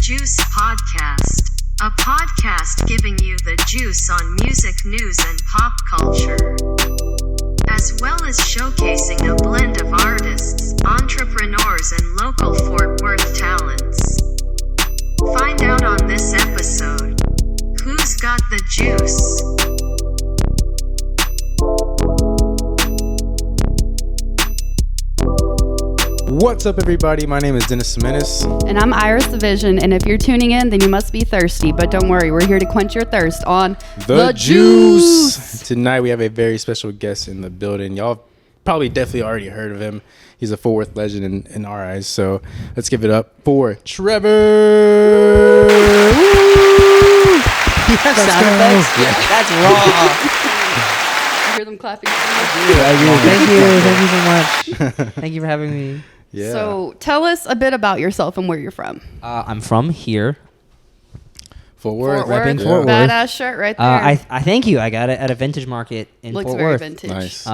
Juice Podcast, a podcast giving you the juice on music news and pop culture, as well as showcasing a blend of artists, entrepreneurs, and local Fort Worth talents. Find out on this episode, who's got the juice? What's up, everybody? My name is Dennis Semenis. And I'm Iris the Vision. And if you're tuning in, then you must be thirsty. But don't worry, we're here to quench your thirst on The Juice. Tonight, we have a very special guest in the building. Y'all probably definitely already heard of him. He's a Fort Worth legend in our eyes. So let's give it up for Trevor. You have sound effects? Yeah. That's raw. I hear them clapping. Thank you so much. Thank you for having me. Yeah. So tell us a bit about yourself and where you're from. I'm from here. Fort Worth. Repping Yeah. Fort Worth. Badass shirt right there. I thank you. I got it at a vintage market in Looks Fort very Worth. vintage. Nice.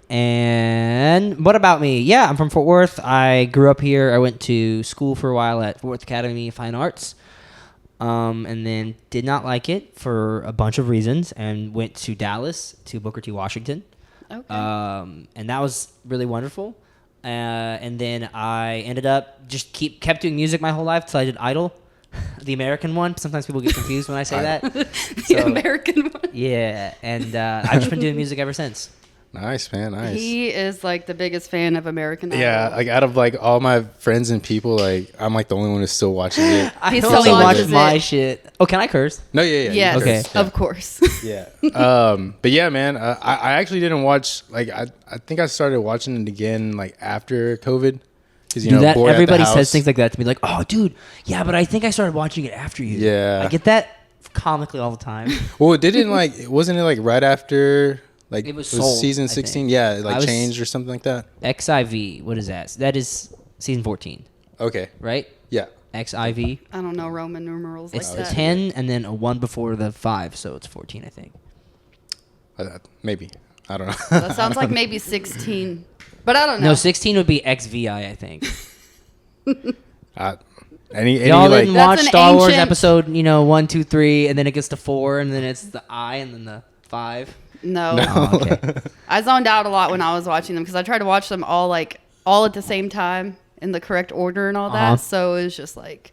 And what about me? Yeah, I'm from Fort Worth. I grew up here. I went to school for a while at Fort Worth Academy of Fine Arts. And then did not like it for a bunch of reasons and went to Dallas, to Booker T. Washington. Okay. And that was really wonderful. And then I ended up kept doing music my whole life till I did Idol, the American one. Sometimes people get confused when I say that. The American one. Yeah, and I've just been doing music ever since. Nice, man. Nice. He is like the biggest fan of American Idol. Yeah, like out of like all my friends and people, like I'm like the only one who's still watching it. He I still only watch watches my it. shit. Oh, can I curse? No, yeah. Yes, you Okay. curse, yeah. of course. Yeah. But yeah, man, I actually didn't watch, like, I think I started watching it again, like, after COVID. Because, you know, Dude, bored at the everybody house. says things like that to me, like, "Oh, dude, yeah, but I think I started watching it after you." Yeah. I get that comically all the time. Well, it didn't, like, wasn't it, like, right after, like, It was sold, season I 16? think. Yeah, it, I like, was- changed or something like that? XIV, what is that? That is season 14, Okay. right? Yeah. XIV. I don't know Roman numerals It's like that. 10 and then a 1 before the 5, so it's 14, I think. Maybe. I don't know. That sounds like maybe 16. But I don't know. No, 16 would be XVI, I think. Any Y'all like, didn't That's watch an Star Wars ancient- episode, 1, 2, 3, and then it gets to 4, and then it's the I, and then the 5. No. Oh, okay. I zoned out a lot when I was watching them because I tried to watch them all at the same time in the correct order and all that. Uh-huh. So it was just like,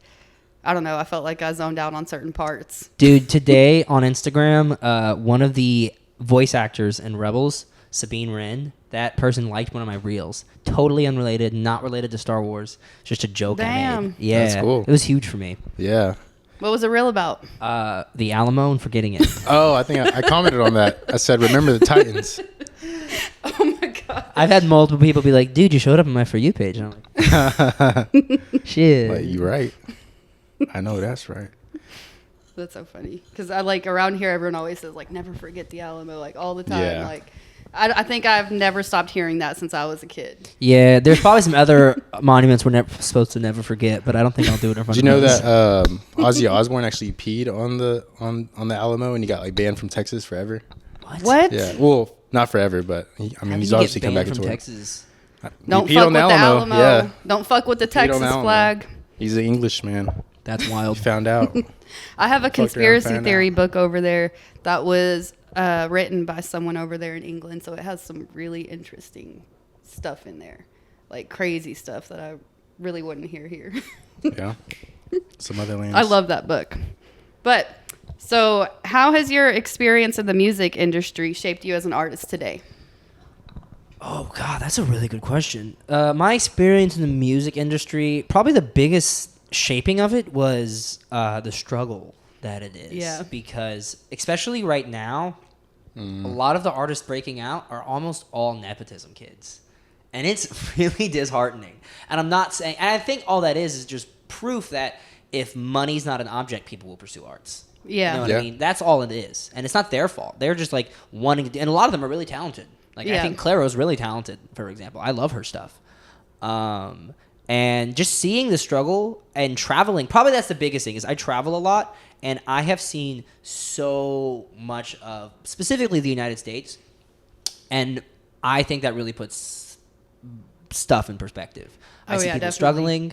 I don't know. I felt like I zoned out on certain parts. Dude, today on Instagram, one of the voice actors in Rebels, Sabine Wren, that person liked one of my reels. Totally unrelated, not related to Star Wars. Just a joke I Damn. made. Yeah, That's cool. It was huge for me. yeah. What was it real about? The Alamo and forgetting it. Oh, I think I commented on that. I said, remember the Titans. Oh my God. I've had multiple people be like, "Dude, you showed up on my For You page." And I'm like, shit. Like, you right. I know that's right. That's so funny. Because around here, everyone always says, never forget the Alamo, all the time. Yeah. I think I've never stopped hearing that since I was a kid. Yeah, there's probably some other monuments we're supposed to never forget, but I don't think I'll do it in front Did you of know kids. that Ozzy Osbourne actually peed on the Alamo and he got banned from Texas forever? What? Yeah. Well, not forever, but How he's can you get obviously come banned back from into it. Texas. Don't He fuck peed with the Alamo. Yeah. Don't fuck with the Peed on Texas Alamo. flag. He's an Englishman. That's He wild. found out. I have a Fucked around, conspiracy found theory out. book over there that was written by someone over there in England. So it has some really interesting stuff in there, crazy stuff that I really wouldn't hear here. Yeah. Some other lands. I love that book. But so how has your experience in the music industry shaped you as an artist today? Oh, God, that's a really good question. My experience in the music industry, probably the biggest shaping of it was the struggle that it is. Yeah. Because, especially right now, a lot of the artists breaking out are almost all nepotism kids. And it's really disheartening. And I'm not saying, and I think all that is just proof that if money's not an object, people will pursue arts. Yeah. You know what Yeah. I mean? That's all it is. And it's not their fault. They're just wanting to, and a lot of them are really talented. I Yeah. think Claro's really talented, for example. I love her stuff. And just seeing the struggle and traveling, probably that's the biggest thing, is I travel a lot, and I have seen so much of, specifically the United States, and I think that really puts stuff in perspective. I Oh, see yeah, people definitely.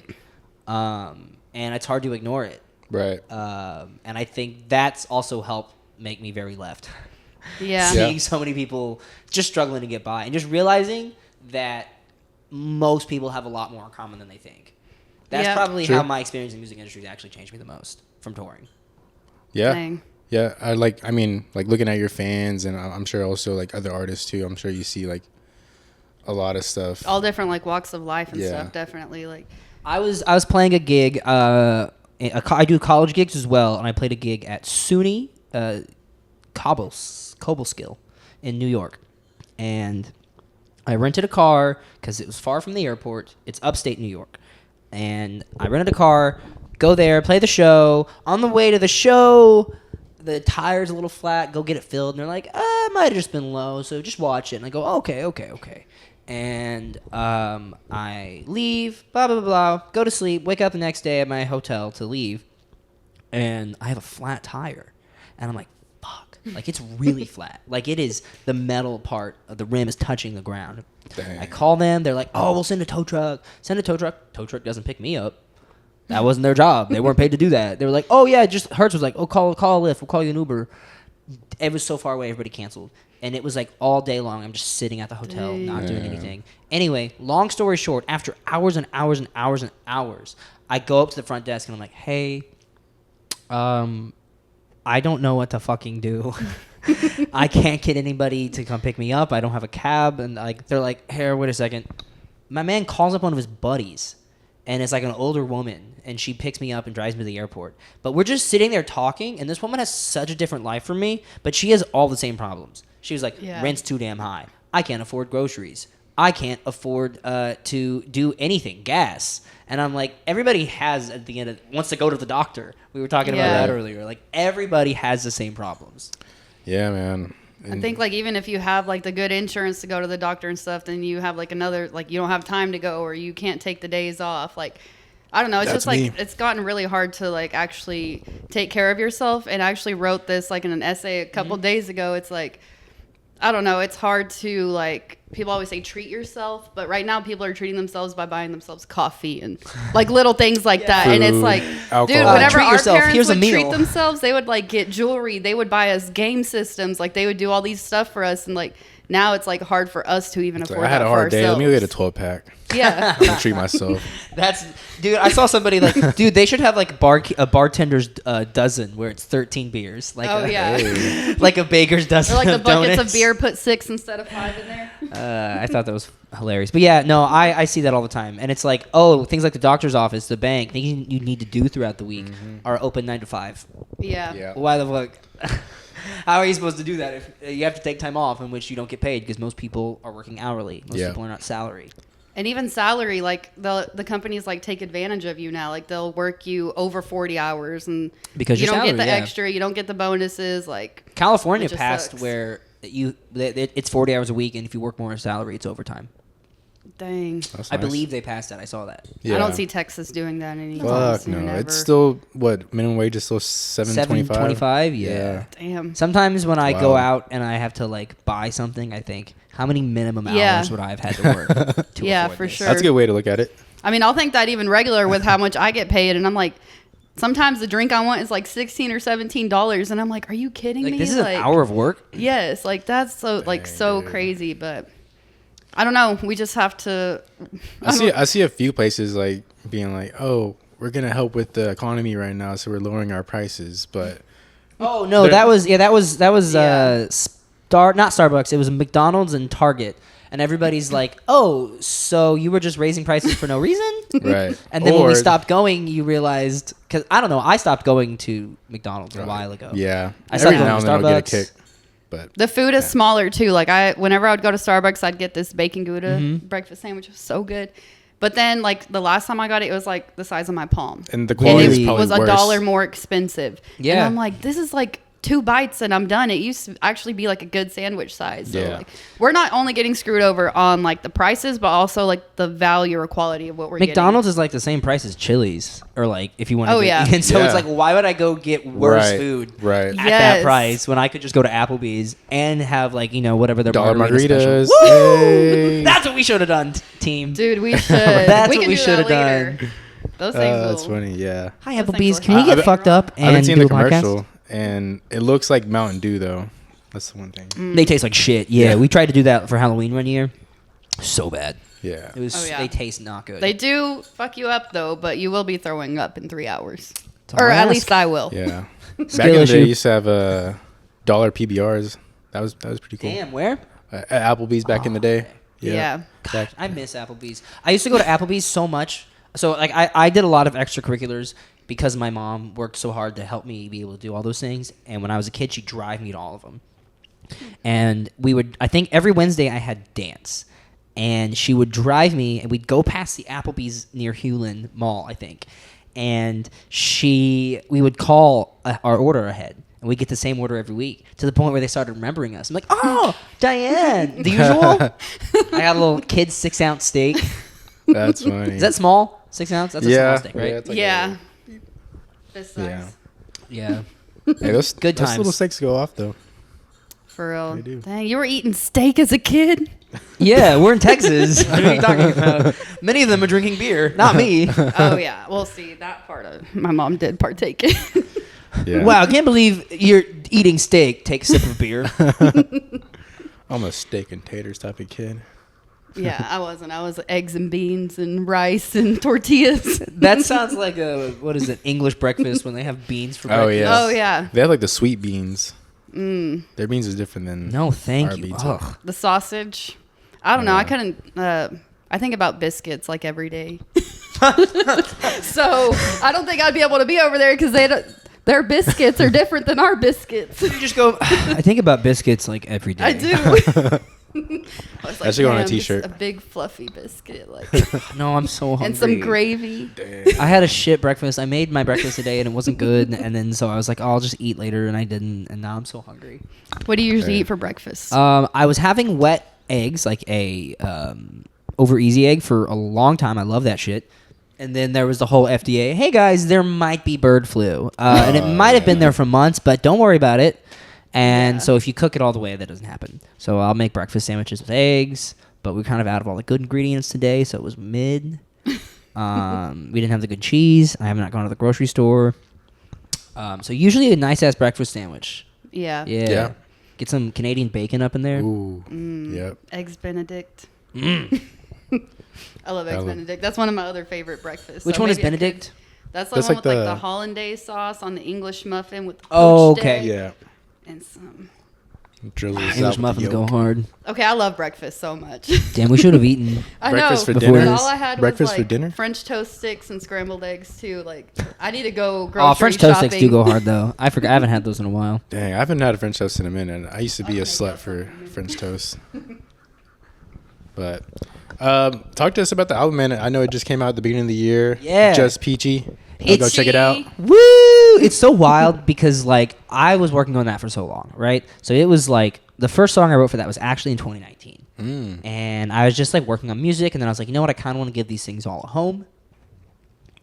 struggling, and it's hard to ignore it. Right. And I think that's also helped make me very left. Yeah. Seeing so many people just struggling to get by and just realizing that most people have a lot more in common than they think. That's probably True. how my experience in the music industry actually changed me the most from touring. Yeah. Dang. Yeah. I mean, like looking at your fans, and I'm sure also like other artists too. I'm sure you see like a lot of stuff. All different like walks of life and Yeah. stuff. Definitely like. I was playing a gig. I do college gigs as well, and I played a gig at SUNY Cobleskill in New York, and I rented a car because it was far from the airport. It's upstate New York, and I rented a car, go there, play the show. On the way to the show, the tire's a little flat. Go get it filled, and they're like, "It might have just been low, so just watch it." And I go, "Okay." And I leave, blah, blah, blah, blah, go to sleep, wake up the next day at my hotel to leave, and I have a flat tire. And I'm like, fuck. Like, it's really flat. Like, it is, the metal part of the rim is touching the ground. Dang. I call them. They're like, oh, we'll send a tow truck. Send a tow truck. Tow truck doesn't pick me up. That wasn't their job. They weren't paid to do that. They were like, oh, yeah, just Hertz was like, oh, call a Lyft. We'll call you an Uber. It was so far away, everybody canceled. And it was like all day long, I'm just sitting at the hotel, not doing anything. Anyway, long story short, after hours and hours and hours and hours, I go up to the front desk and I'm like, hey, I don't know what to fucking do. I can't get anybody to come pick me up. I don't have a cab. And like they're like, here, wait a second. My man calls up one of his buddies, and it's like an older woman, and she picks me up and drives me to the airport. But we're just sitting there talking, and this woman has such a different life from me, but she has all the same problems. She was like, rent's too damn high. I can't afford groceries. I can't afford to do anything, gas. And I'm like, everybody has at the end of wants to go to the doctor. We were talking about that earlier. Like everybody has the same problems. Yeah, man. I think like even if you have like the good insurance to go to the doctor and stuff, then you have like another like you don't have time to go or you can't take the days off. Like I don't know. It's That's just like me. it's gotten really hard to like actually take care of yourself. And I actually wrote this like in an essay a couple days ago. It's like I don't know. It's hard to like. People always say treat yourself, but right now people are treating themselves by buying themselves coffee and like little things like that. And it's like, alcohol. dude, whenever Treat our yourself. parents Here's a would treat meal. themselves, they would like get jewelry. They would buy us game systems. Like they would do all these stuff for us. And like now it's like hard for us to even It's like, afford. I had that a for hard day. Let me go get a ourselves. 12-pack. Yeah. I'm gonna treat myself. That's dude. I saw somebody like, dude. They should have like a bartender's dozen where it's 13 beers. Like Oh, yeah. like a baker's dozen. Or like the of buckets donuts. of beer, put 6 instead of 5 in there. I thought that was hilarious. But yeah, no, I see that all the time. And it's like, oh, things like the doctor's office, the bank, things you need to do throughout the week are open 9 to 5. Yeah. Yeah. Why the fuck? How are you supposed to do that if you have to take time off in which you don't get paid because most people are working hourly. Most people are not salary. And even salary, like the companies like take advantage of you now. Like they'll work you over 40 hours and Because you you're don't get the salary, yeah. extra, you don't get the bonuses. Like California It just passed sucks. where it's 40 hours a week, and if you work more salary, it's overtime. dang, That's I nice. believe they passed that. I saw that. Yeah. I don't see Texas doing that anymore. Fuck no. It's still what minimum wage is still $7.25. $7.25. Yeah. Damn. Sometimes when I go Wow. out and I have to like buy something, I think, how many minimum Yeah. hours would I have had to work? To Yeah, afford for this? sure. That's a good way to look at it. I mean, I'll think that even regular with how much I get paid, and I'm like, sometimes the drink I want is like $16 or $17, and I'm like, are you kidding Like me? this is like, an hour of work. Yes, like that's so dude. crazy, but I don't know. We just have to. I see a few places like being like, oh, we're gonna help with the economy right now, so we're lowering our prices. But Oh no, There- that was Yeah. not Starbucks. It was McDonald's and Target, and everybody's like, "Oh, so you were just raising prices for no reason?" right, And then when we Or- stopped going, you realized because I don't know, I stopped going to McDonald's a while ago. yeah, I stopped every going now to and then I'll get a Starbucks. kick. But The food is smaller too. Like whenever I would go to Starbucks, I'd get this bacon Gouda breakfast sandwich. It was so good. But then, like the last time I got it, it was like the size of my palm, and the and quality is it probably was worse. $1 more expensive. Yeah. and I'm like, this is like 2 bites and I'm done. It used to actually be like a good sandwich size. So Yeah. like, we're not only getting screwed over on like the prices, but also like the value or quality of what we're McDonald's is like the same price as Chili's, or like if you want to. Oh, yeah. And so Yeah. it's like, why would I go get worse Right, food right. at Yes. that price when I could just go to Applebee's and have like whatever their Dollar margarita margaritas. special. Woo! Hey. That's what we should have done, team. Getting. Dude, we should. That's we what can we do should have that later. done. Those things That's funny. Yeah. Hi, Those Applebee's. things Can we will get fucked up I haven't and seen do the a podcast? commercial, and it looks like Mountain Dew though. That's the one thing. They taste like shit. Yeah, we tried to do that for Halloween one year. So bad. Yeah. It was. Oh, yeah. They taste not good. They do fuck you up though, but you will be throwing up in 3 hours, all or I at ask. least I will. Yeah. Back Skill in the day, issue. you used to have dollar PBRs. That was pretty cool. Damn, where? At Applebee's back in the day. Yeah. God, I miss Applebee's. I used to go to Applebee's so much. So like I did a lot of extracurriculars because my mom worked so hard to help me be able to do all those things. And when I was a kid, she'd drive me to all of them. And we would, I think every Wednesday I had dance. And she would drive me, and we'd go past the Applebee's near Hewlin Mall, I think. And we would call our order ahead. And we'd get the same order every week to the point where they started remembering us. I'm like, oh, Diane, the usual? I got a little kid's 6-ounce steak. That's funny. Is that small? 6 ounce? That's a small steak, right? Yeah. it's like Yeah. This sucks. Yeah. Yeah. Hey, those Good those times. little steaks go off though. For real. They do. Dang, you were eating steak as a kid? Yeah, we're in Texas. What are you talking about? Many of them are drinking beer. Not me. Oh yeah. Well, see, that part of my mom did partake in. Yeah. Wow, I can't believe you're eating steak. Take a sip of beer. I'm a steak and taters type of kid. Yeah, I wasn't. I was eggs and beans and rice and tortillas. That sounds like what is it, English breakfast when they have beans for Oh, breakfast? yeah. Oh yeah. They have like the sweet beans. Their beans is different than No, thank our you. beans. Ugh. The sausage. I don't know. I Yeah. couldn't. I think about biscuits like every day. So I don't think I'd be able to be over there because their biscuits are different than our biscuits. You just go. I think about biscuits like every day. I do. I was That should go on a "Damn, just t-shirt." A big fluffy biscuit, like, No, I'm so hungry. and some gravy. I had a shit breakfast. I made my breakfast today and it wasn't good. And then so I was like, oh, I'll just eat later, and I didn't. And now I'm so hungry. What do you usually Okay. eat for breakfast? I was having wet eggs, like a over easy egg, for a long time. I love that shit. And then there was the whole FDA. Hey guys, there might be bird flu, and it might have been there for months, but don't worry about it. And Yeah. so if you cook it all the way, that doesn't happen. So I'll make breakfast sandwiches with eggs, but we're kind of out of all the good ingredients today, so it was mid. We didn't have the good cheese. I have not gone to the grocery store. So usually a nice ass breakfast sandwich. yeah. Yeah. Yeah. Get some Canadian bacon up in there. Ooh. Yep. Eggs Benedict. Mm. I love eggs Benedict. That's one of my other favorite breakfasts. Which So one is maybe I could- Benedict? That's the That's one like with like the- the hollandaise sauce on the English muffin with the Oh, poached okay. egg Yeah. and some. Drizzles out English with the muffins go yolk. hard. Okay, I love breakfast so much. Damn, we should have eaten. I Breakfast know. for Before dinner. But all I had Breakfast was for like dinner. French toast sticks and scrambled eggs too. Like I need to go grocery Oh, French toast shopping. sticks do go hard though. I forgot. I haven't had those in a while. Dang, I haven't had a French toast in a minute. I used to be a slut for French toast. But talk to us about the album, man. I know it just came out at the beginning of the year. Yeah. Just Peachy. Go check it out. Woo! It's so wild because like I was working on that for so long, right? So it was like the first song I wrote for that was actually in 2019, and I was just like working on music, and then I was like, you know what? I kind of want to give these things all a home.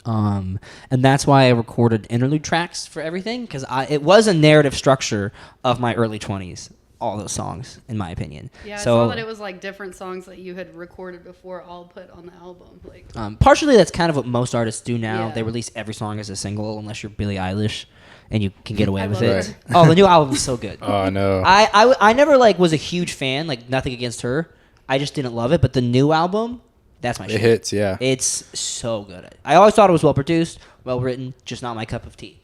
And that's why I recorded interlude tracks for everything because it was a narrative structure of my early 20s. All those songs, in my opinion. Yeah, I so, saw that it was like different songs that you had recorded before, all put on the album. Like, partially that's kind of what most artists do now. Yeah. They release every song as a single, unless you're Billie Eilish, and you can get away I with love it. her. Oh, the new album is so good. Oh no. I never like was a huge fan. Like nothing against her, I just didn't love it. But the new album, that's my It shit. hits, yeah. It's so good. I always thought it was well produced, well written, just not my cup of tea.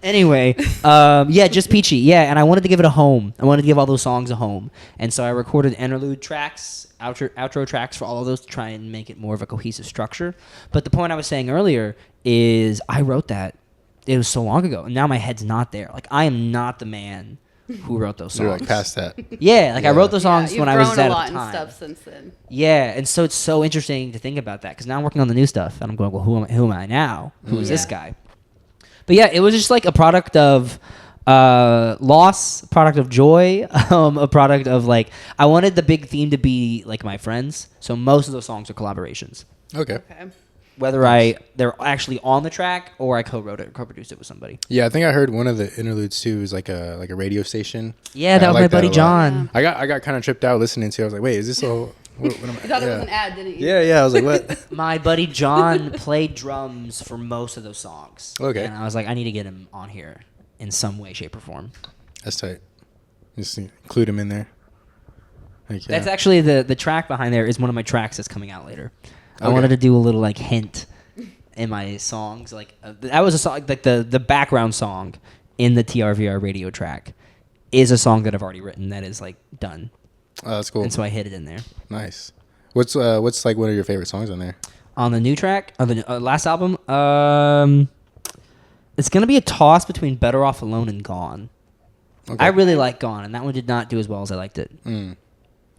Anyway, yeah, just Peachy. Yeah, and I wanted to give it a home. I wanted to give all those songs a home. And so I recorded interlude tracks, outro tracks for all of those to try and make it more of a cohesive structure. But the point I was saying earlier is I wrote that. It was so long ago. And now my head's not there. Like, I am not the man who wrote those songs. You're like past that. Yeah, like I wrote those songs you've when I was grown at a the lot time. and stuff since then. Yeah, and so it's so interesting to think about that because now I'm working on the new stuff, and I'm going, well, who am I now? Who is this Yeah. guy? But yeah, it was just like a product of loss, a product of joy, a product of like I wanted the big theme to be like my friends. So most of those songs are collaborations, Okay. Okay. whether they're actually on the track or I co-wrote it or co-produced it with somebody. Yeah, I think I heard one of the interludes too is like a radio station. Yeah, that I was like my that buddy a lot. John. I got kind of tripped out listening to it. I was like, wait, is this What am I? You thought it Yeah. was an ad, didn't you? Yeah. I was like, what? My buddy John played drums for most of those songs. Okay. And I was like, I need to get him on here in some way, shape, or form. That's tight. Just include him in there. Like, yeah. That's actually the track behind there is one of my tracks that's coming out later. I Okay. wanted to do a little like hint in my songs. Like that was a song, like the background song in the TRVR radio track is a song that I've already written that is like done. Oh, that's cool. And so I hid it in there. Nice. What's like one of your favorite songs on there? On the new track, on the last album, it's gonna be a toss between Better Off Alone and Gone. Okay. I really like Gone, and that one did not do as well as I liked it.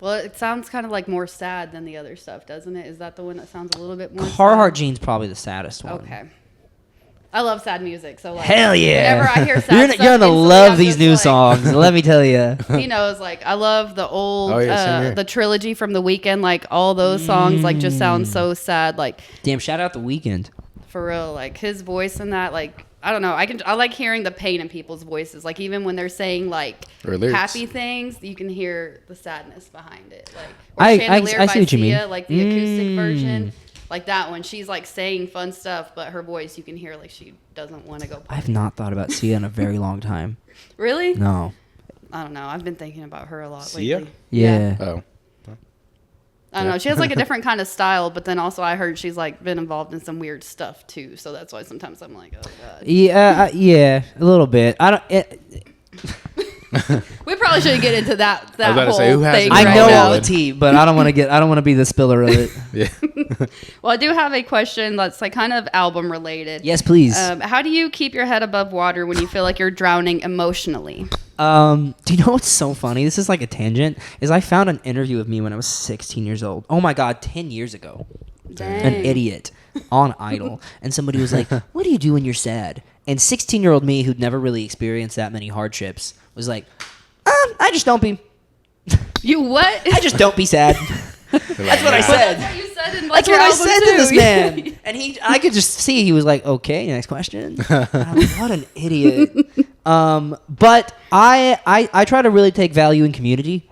Well, it sounds kind of like more sad than the other stuff, doesn't it? Is that the one that sounds a little bit more Carhartt Jean's probably the saddest one. Okay. I love sad music, so like Hell yeah! whenever I hear sad you're stuff, gonna instantly love I'm these just new like- songs. Let me tell you. He knows, like I love the old, Oh, yeah, same here. the trilogy from The Weeknd. Like all those songs, like just sound so sad. Like Damn! Shout out The Weeknd. for real, like his voice in that. Like I don't know, I like hearing the pain in people's voices. Like even when they're saying like Or lyrics. happy things, you can hear the sadness behind it. Like or I Chandelier see by what you mean. Sia, like the acoustic version. Like that one, she's like saying fun stuff, but her voice you can hear like she doesn't want to go. I've not thought about Sia in a very long time. Really? No. I don't know. I've been thinking about her a lot Sia? lately. Yeah. Oh. I don't know. She has like a different kind of style, but then also I heard she's like been involved in some weird stuff too. So that's why sometimes I'm like, oh god. Yeah. Yeah. A little bit. I don't. We probably shouldn't get into that I was about to whole say, who hasn't thing been I right know now. involved? the tea, but I don't want to get. I don't want to be the spiller of it. Yeah. Well, I do have a question that's like kind of album related. Yes, please. How do you keep your head above water when you feel like you're drowning emotionally? Do you know what's so funny? This is like a tangent. Is I found an interview of me when I was 16 years old. Oh my god, 10 years ago. Dang. An idiot on Idol, and somebody was like, "What do you do when you're sad?" And 16-year-old me, who'd never really experienced that many hardships, was like, "I just don't be. You what? I just don't be sad." That's what I said. That's what you said in like That's your what I album, said too. to this man, and I could just see he was like, "Okay, next question." And I'm like, what an idiot. But I try to really take value in community.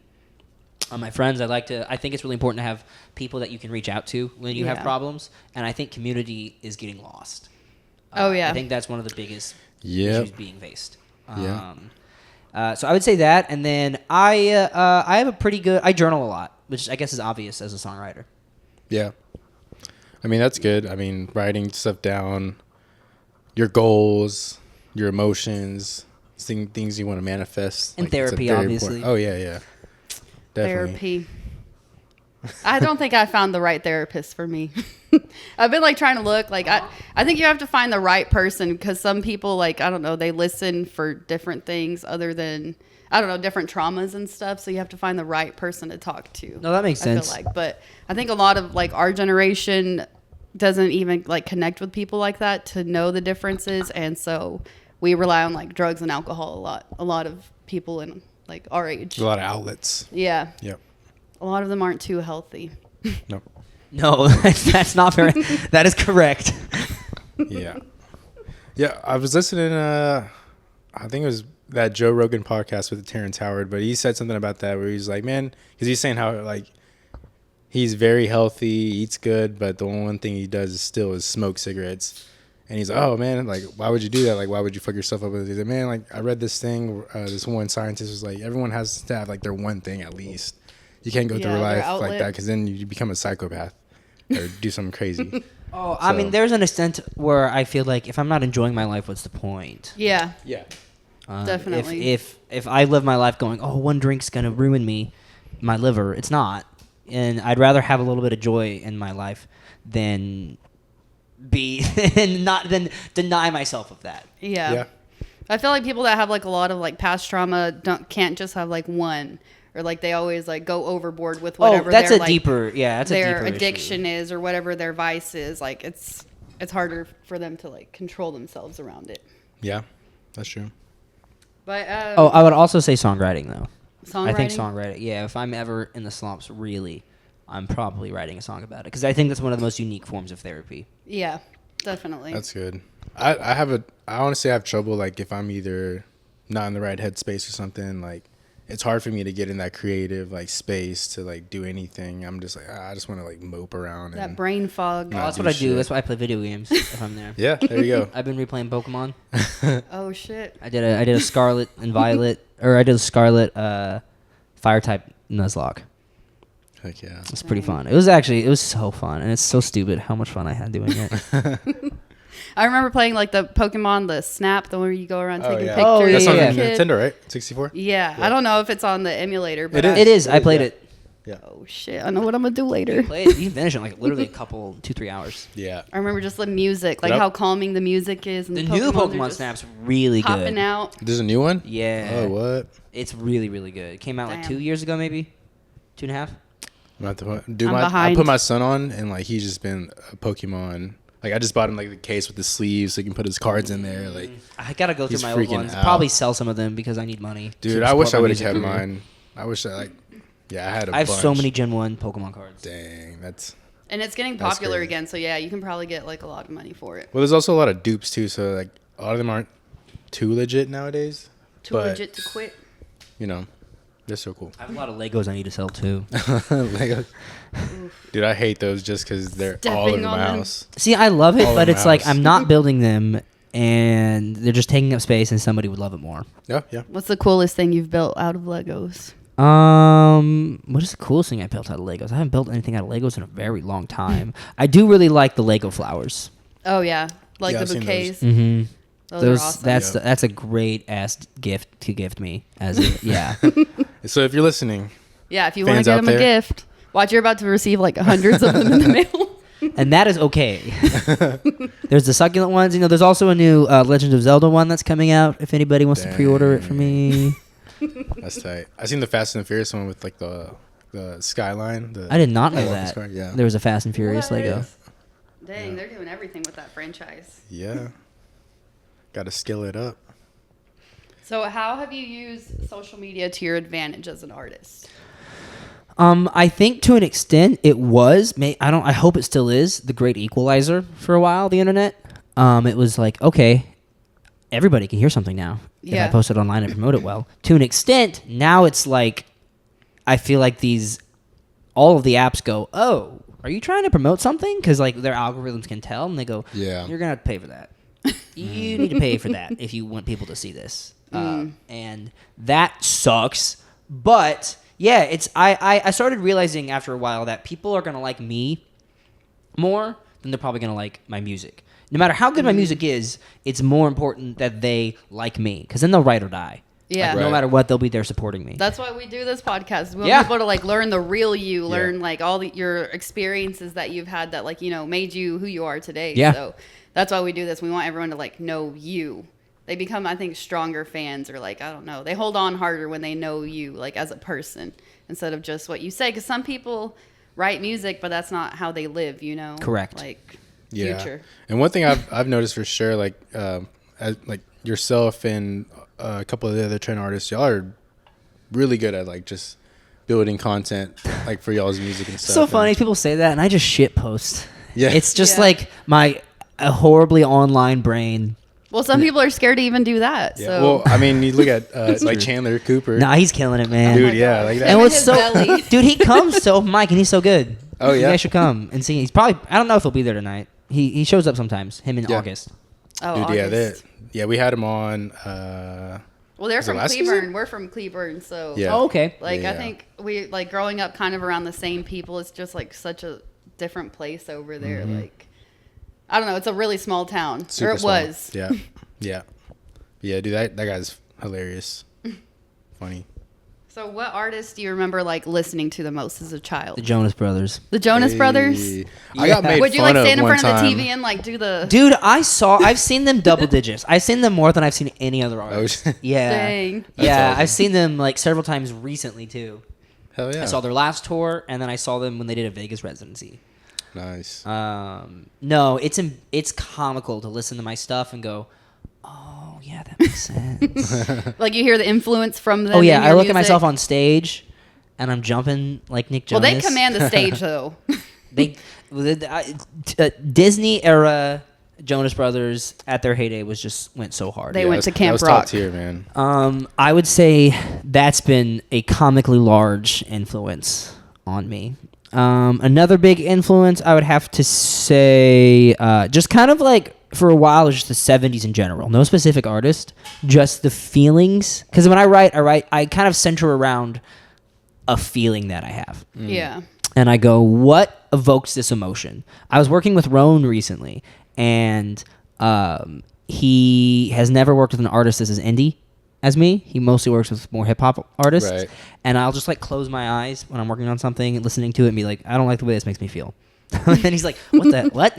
My friends, I think it's really important to have people that you can reach out to when you have Yeah. problems, and I think community is getting lost. Oh, yeah. I think that's one of the biggest Yep. issues being faced. Yeah. So I would say that, and then I have a pretty good. I journal a lot, which I guess is obvious as a songwriter. Yeah. I mean, that's good. I mean, writing stuff down, your goals, your emotions, things you want to manifest. And Like, it's a therapy, very obviously. Oh, yeah. Definitely. Therapy. I don't think I found the right therapist for me. I've been like trying to look like I think you have to find the right person because some people like I don't know they listen for different things other than I don't know different traumas and stuff. So you have to find the right person to talk to. No, that makes sense. I feel like, but I think a lot of like our generation doesn't even like connect with people like that to know the differences, and so we rely on like drugs and alcohol a lot. A lot of people in like our age. There's a lot of outlets. Yeah. Yep. A lot of them aren't too healthy. Nope. No, that's not very. That is correct. Yeah. Yeah, I was listening I think it was that Joe Rogan podcast with Terrence Howard, but he said something about that where he's like, man, because he's saying how like he's very healthy, eats good, but the one thing he does is smoke cigarettes. And he's like, oh man, like why would you do that? Like why would you fuck yourself up with it? He's like, man, like I read this thing, this one scientist was like, everyone has to have like their one thing at least. You can't go Yeah, through their life outlet. like that because then you become a psychopath or do something crazy. Oh, I mean, there's an extent where I feel like if I'm not enjoying my life, what's the point? Yeah. Yeah. Definitely. If I live my life going, oh, one drink's gonna ruin me, my liver, it's not. And I'd rather have a little bit of joy in my life than than deny myself of that. Yeah. Yeah. I feel like people that have like a lot of like past trauma can't just have like one or like they always like go overboard with whatever that's their, a like, deeper, that's a their deeper addiction issue. is or whatever their vice is. Like it's harder for them to like control themselves around it. Yeah, that's true. But Oh, I would also say songwriting though. songwriting. I think songwriting. Yeah, if I'm ever in the slumps, really, I'm probably writing a song about it because I think that's one of the most unique forms of therapy. Yeah, definitely. That's good. I honestly have trouble like if I'm either not in the right headspace or something like it's hard for me to get in that creative like space to like do anything. I'm just like I just want to like mope around. That and brain fog. not That's do what I do. shit. That's why I play video games if I'm there. Yeah, there you go. I've been replaying Pokemon. Oh shit. I did a Scarlet and Violet, or I did a Scarlet Fire type Nuzlocke. Heck yeah. It's pretty fun. It was so fun, and it's so stupid how much fun I had doing it. I remember playing like the Pokemon, the Snap, the one where you go around taking yeah. pictures. Oh, yeah, That's as on a yeah. kid. Nintendo, right? 64. Yeah, I don't know if it's on the emulator, but It is. It is. I played Yeah. it. Yeah. Oh shit! I know what I'm gonna do later. Play it. You can finish it in like literally a couple, 2-3 hours. Yeah. I remember just the music, like Yep. how calming the music is. And The the new Pokemons are Pokemon just Snap's really popping good. out. There's a new one. Yeah. Oh, what? It's really, really good. It came out like Damn. 2 years ago, maybe 2.5. I'm about to do I'm I behind. put my son on, and like he's just been a Pokemon. Like I just bought him like the case with the sleeves, so he can put his cards in there. Like, I gotta go through He's my old freaking ones. out. Probably sell some of them because I need money. dude, to I wish support I my would have music kept career. mine. I wish I like. Yeah, I had a I have so bunch. many Gen 1 Pokemon cards. Dang, that's. And it's getting That's popular crazy. again, so yeah, you can probably get like a lot of money for it. Well, there's also a lot of dupes too, so like a lot of them aren't too legit nowadays. Too but, legit to quit. You know, they're so cool. I have a lot of Legos I need to sell too. Legos. Dude, I hate those just because they're all over Stepping my on them. house. See, I love it, All but in it's my like house. I'm not building them, and they're just taking up space, and somebody would love it more. Yeah, yeah. What's the coolest thing you've built out of Legos? What is the coolest thing I built out of Legos? I haven't built anything out of Legos in a very long time. I do really like the Lego flowers. Oh yeah, like Yeah, I've the seen those. bouquets. Mm-hmm. Those are awesome. That's a great ass gift to gift me. As a, yeah, So if you're listening, Yeah, if you want to Fans get out them a there? gift, watch, you're about to receive like hundreds of them in the mail. and that is okay. There's the succulent ones. You know, there's also a new Legend of Zelda one that's coming out. If anybody wants to pre-order it for me, that's tight. I seen the Fast and Furious one with like the skyline. I did not know Oh, that. sorry, yeah. There was a Fast and Furious What? Lego. Dang, they're doing everything with that franchise. Yeah. Got to skill it up. So how have you used social media to your advantage as an artist? I think to an extent it was. I hope it still is the great equalizer for a while. The internet. It was like, okay, everybody can hear something now if Yeah. I post it online and promote it well. To an extent, now it's like I feel like all of the apps go, oh, are you trying to promote something? Because like their algorithms can tell, and they go, Yeah. you're gonna have to pay for that. You need to pay for that if you want people to see this. And that sucks. But yeah, it's I started realizing after a while that people are gonna like me more than they're probably gonna like my music. No matter how good my music is, it's more important that they like me, because then they'll ride or die. Yeah. Like, Right. no matter what, they'll be there supporting me. That's why we do this podcast. We want Yeah. people to like learn the real you, Yeah. learn like all your experiences that you've had that like, made you who you are today. Yeah. So that's why we do this. We want everyone to like know you. They become, I think, stronger fans, or like, I don't know. They hold on harder when they know you like as a person instead of just what you say. Because some people write music, but that's not how they live, Correct. Like Yeah. future. And one thing I've noticed for sure, like like yourself and a couple of the other trend artists, y'all are really good at like just building content like for y'all's music and stuff. so funny. People say that, and I just shit post. Yeah. It's just Yeah. like a horribly online brain. Well, some people are scared to even do that. Yeah. So Well, I mean, you look at like Chandler Cooper. Nah, he's killing it, man. Dude, my yeah, God. like Him that. And what's his so, belly. dude, he comes to open mic and he's so good. Oh, You yeah? guys should come and see. He's probably, I don't know if he'll be there tonight. He shows up sometimes. Him in Yeah. August. oh, Dude, August. yeah, we had him on. Well, they're Was it from last Cleburne. season? We're from Cleburne, so Yeah. Oh, okay. like Yeah. I think we like growing up kind of around the same people. It's just like such a different place over there. Like I don't know. It's a really small town, Super or it small. was. Yeah, yeah, dude. That guy's hilarious, funny. So, what artists do you remember like listening to the most as a The child? Jonas Brothers. The Jonas Brothers. Hey. I got Yeah. made Would you fun like stand in of one front of the time. TV and like do the? Dude, I've seen them double digits. I've seen them more than I've seen any other artist. shit. Yeah. Dang. Yeah, awesome. I've seen them like several times recently too. Hell yeah! I saw their last tour, and then I saw them when they did a Vegas residency. Nice. No, it's comical to listen to my stuff and go, oh yeah, that makes sense. Like you hear the influence from them. Oh yeah, in I your look at music? myself on stage, and I'm jumping like Nick Well, Jonas. they command the stage though. Disney era Jonas Brothers at their heyday went so hard. They went to that Camp was Rock. top tier, man. I would say that's been a comically large influence on me. Another big influence I would have to say, just kind of like for a while, was just the 70s in general. No specific artist, just the feelings. Because when I write, I kind of center around a feeling that I have. Yeah. And I go, what evokes this emotion? I was working with Roan recently, and he has never worked with an artist that's as indie as me. He mostly works with more hip-hop artists. Right. And I'll just like close my eyes when I'm working on something, listening to it, and be like, I don't like the way this makes me feel. And then he's like, what?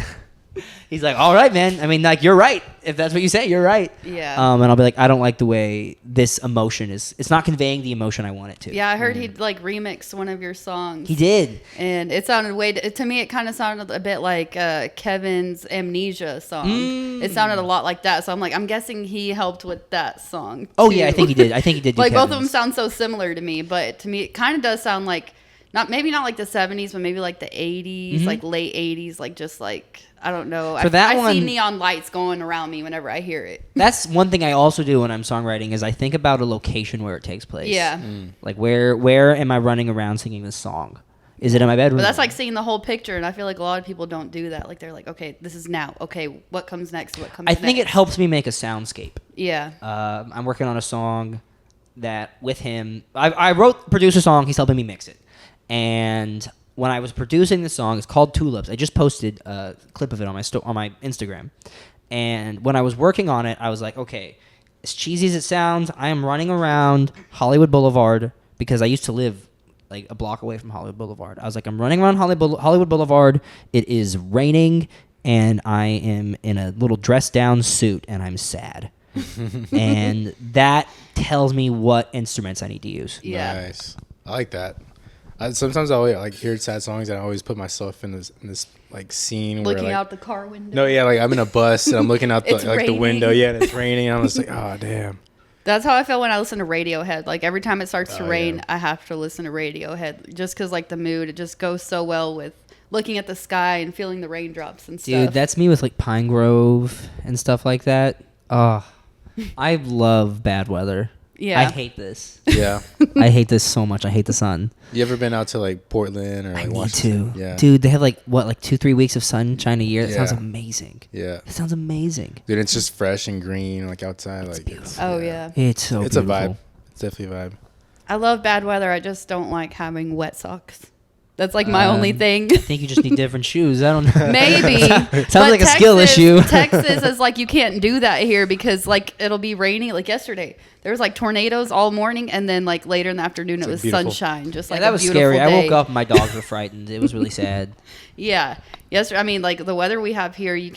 He's like, all right, man. I mean, like, you're right. If that's what you say, you're right. Yeah. And I'll be like, I don't like the way this emotion it's not conveying the emotion I want it to. Yeah, I heard he'd like remix one of your songs. He did. And it sounded to me, it kind of sounded a bit like Kevin's Amnesia song. It sounded a lot like that. So I'm guessing he helped with that song. Oh, too. yeah, I think he did. Do Like, both of them Kevin's. sound so similar to me, but to me, it kind of does sound like, maybe not like the 70s, but maybe like the 80s, like late 80s, like just like, I don't know. For that I see one- neon lights going around me whenever I hear it. That's one thing I also do when I'm songwriting is I think about a location where it takes place. Yeah. Like, where am I running around singing this song? Is it in my bedroom? But that's like seeing the whole picture, and I feel like a lot of people don't do that. Like, they're like, okay, this is now. Okay, what comes next? What comes I next? think it helps me make a soundscape. Yeah. I'm working on a song that with him, I produced a song. He's helping me mix it. And when I was producing the song, it's called Tulips. I just posted a clip of it on my Instagram. And when I was working on it, I was like, okay, as cheesy as it sounds, I am running around Hollywood Boulevard because I used to live like a block away from Hollywood Boulevard. I was like, I'm running around Hollywood Boulevard. It is raining, and I am in a little dress-down suit, and I'm sad. And that tells me what instruments I need to use. Yeah. Nice. I like that. Sometimes I'll like hear sad songs and I always put myself in this like scene where Looking like out the car window. no, yeah, like I'm in a bus and I'm looking out It's the raining. window, yeah, and it's raining, and I'm just like, oh damn. That's how I feel when I listen to Radiohead. Like, every time it starts to Oh, rain, yeah. I have to listen to Radiohead just because, like, the mood, it just goes so well with looking at the sky and feeling the raindrops and stuff. Dude, that's me with like Pine Grove and stuff like that. Oh, I love bad weather. Yeah. I hate this. Yeah. I hate this so much. I hate the sun. You ever been out to like Portland or like I need Washington? to. Yeah. Dude, they have like 2-3 weeks of sunshine a year. That sounds Yeah. amazing. Yeah. It sounds amazing. Dude, it's just fresh and green like outside. Like beautiful. Oh, yeah. It's so It's a beautiful. vibe. It's definitely a vibe. I love bad weather. I just don't like having wet socks. That's like my only thing. I think you just need different shoes. I don't know. Maybe. Sounds But like a skill issue. Texas is like, you can't do that here because like it'll be rainy. Like yesterday, there was like tornadoes all morning, and then like later in the afternoon, it like was beautiful. sunshine. Just Yeah, like that a was beautiful scary. day. I woke up and my dogs were frightened. It was really sad. Yeah. Yes. I mean, like the weather we have here, you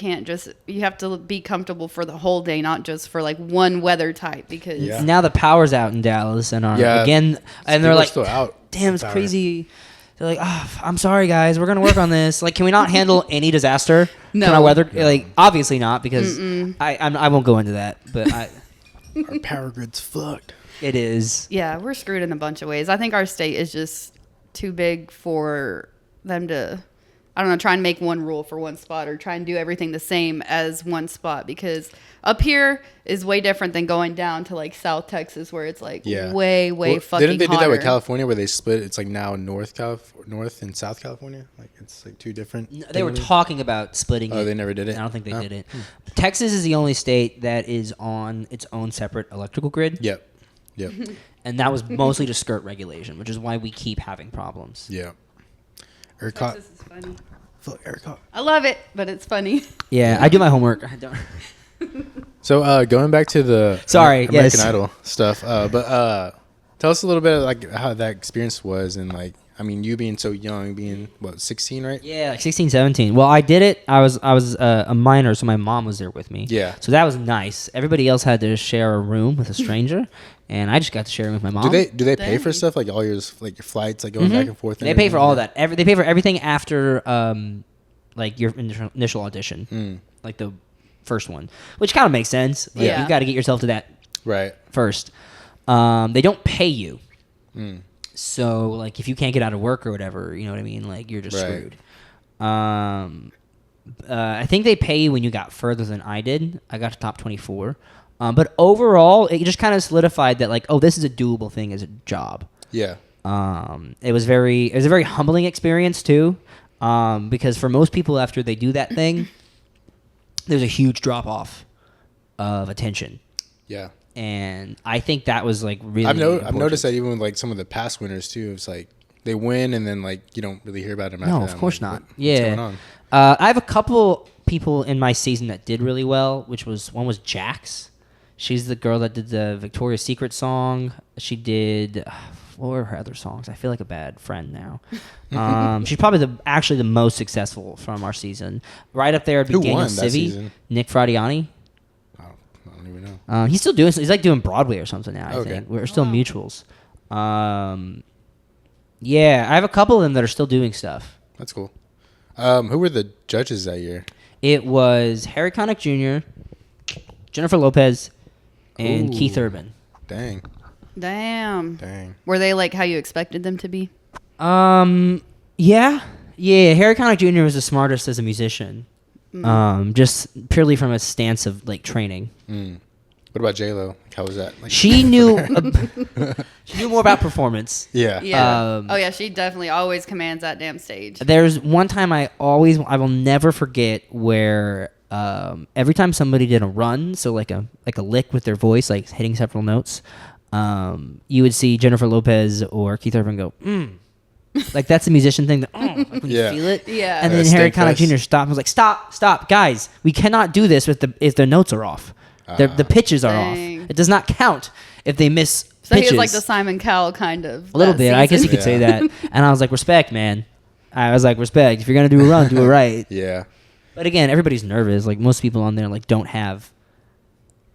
have to be comfortable for the whole day, not just for like one weather type because Yeah. Now the power's out in Dallas, and Yeah. again, and they're People are like, still out. damn, it's Power. crazy. They're like, I'm sorry, guys. We're going to work on this. Like, can we not handle any disaster? No. Can our weather? Like, obviously not, because I won't go into that. But Our power grid's fucked. it is. yeah, we're screwed in a bunch of ways. I think our state is just too big for them to, I don't know, try and make one rule for one spot or try and do everything the same as one spot, because up here is way different than going down to like South Texas where it's like Yeah. way Well, fucking didn't they do that with hotter. California where they split? It's like now North and South California. Like it's like two different. They were things? talking about splitting it. Oh, they never did it? I don't think they Oh. did it. Texas is the only state that is on its own separate electrical grid. Yep. Yep. And that was mostly to skirt regulation, which is why we keep having problems. Yeah. ERCOT. Texas is funny. Fuck ERCOT. I love it, but it's funny. Yeah, I do my homework. I don't. So going back to the Sorry, American yes. Idol stuff, but tell us a little bit like how that experience was, and like I mean you being so young, being what 16, right? Yeah, like 16, 17. Well, I did it. I was a minor, so my mom was there with me. Yeah. So that was nice. Everybody else had to share a room with a stranger, and I just got to share it with my mom. Do they pay for Dang. stuff like all your like your flights like going back and forth? And They pay for everything? all of that. They pay for everything after like your initial audition, like the first one, which kind of makes sense. Like, Yeah. you got to get yourself to that Right. first. They don't pay you. So like if you can't get out of work or whatever, you know what I mean? Like you're just Right. screwed. I think they pay you when you got further than I did. I got to top 24. But overall, it just kind of solidified that like, oh, this is a doable thing as a job. Yeah. It was a very humbling experience too, because for most people after they do that thing, there's a huge drop off of attention. Yeah. And I think that was like really. I've noticed that even with like some of the past winners too. It's like they win and then like you don't really hear about them. No, after of course like, not. What's Yeah. going on? I have a couple people in my season that did really well, one was Jax. She's the girl that did the Victoria's Secret song. She did. What were her other songs? I feel like a bad friend now. She's probably actually the most successful from our season. Right up there would be Who Daniel won that Civi, season? Nick Fradiani. I don't even know. He's still doing. He's like doing Broadway or something now. I Okay. think we're still mutuals. Yeah, I have a couple of them that are still doing stuff. That's cool. Who were the judges that year? It was Harry Connick Jr., Jennifer Lopez, and Ooh. Keith Urban. Dang. Damn. Were they like how you expected them to be? Yeah. Harry Connick Jr. was the smartest as a musician. Just purely from a stance of like training. What about J-Lo? Like, how was that? Like, She knew. She knew more about performance. yeah. Yeah. Oh yeah, she definitely always commands that damn stage. There's one time I will never forget where every time somebody did a run, so like a lick with their voice, like hitting several notes, you would see Jennifer Lopez or Keith Urban go, like that's a musician thing that, like when you feel it. Yeah. And then Harry Connick Jr. stopped and was like, stop, guys, we cannot do this if the notes are off. The pitches are off. Dang. It does not count if they miss So pitches. he was like the Simon Cowell kind of. A little that bit. I guess you season. could say that. And I was like, respect, man. I was like, respect. If you're going to do a run, do it right. Yeah. But again, everybody's nervous. Like most people on there like don't have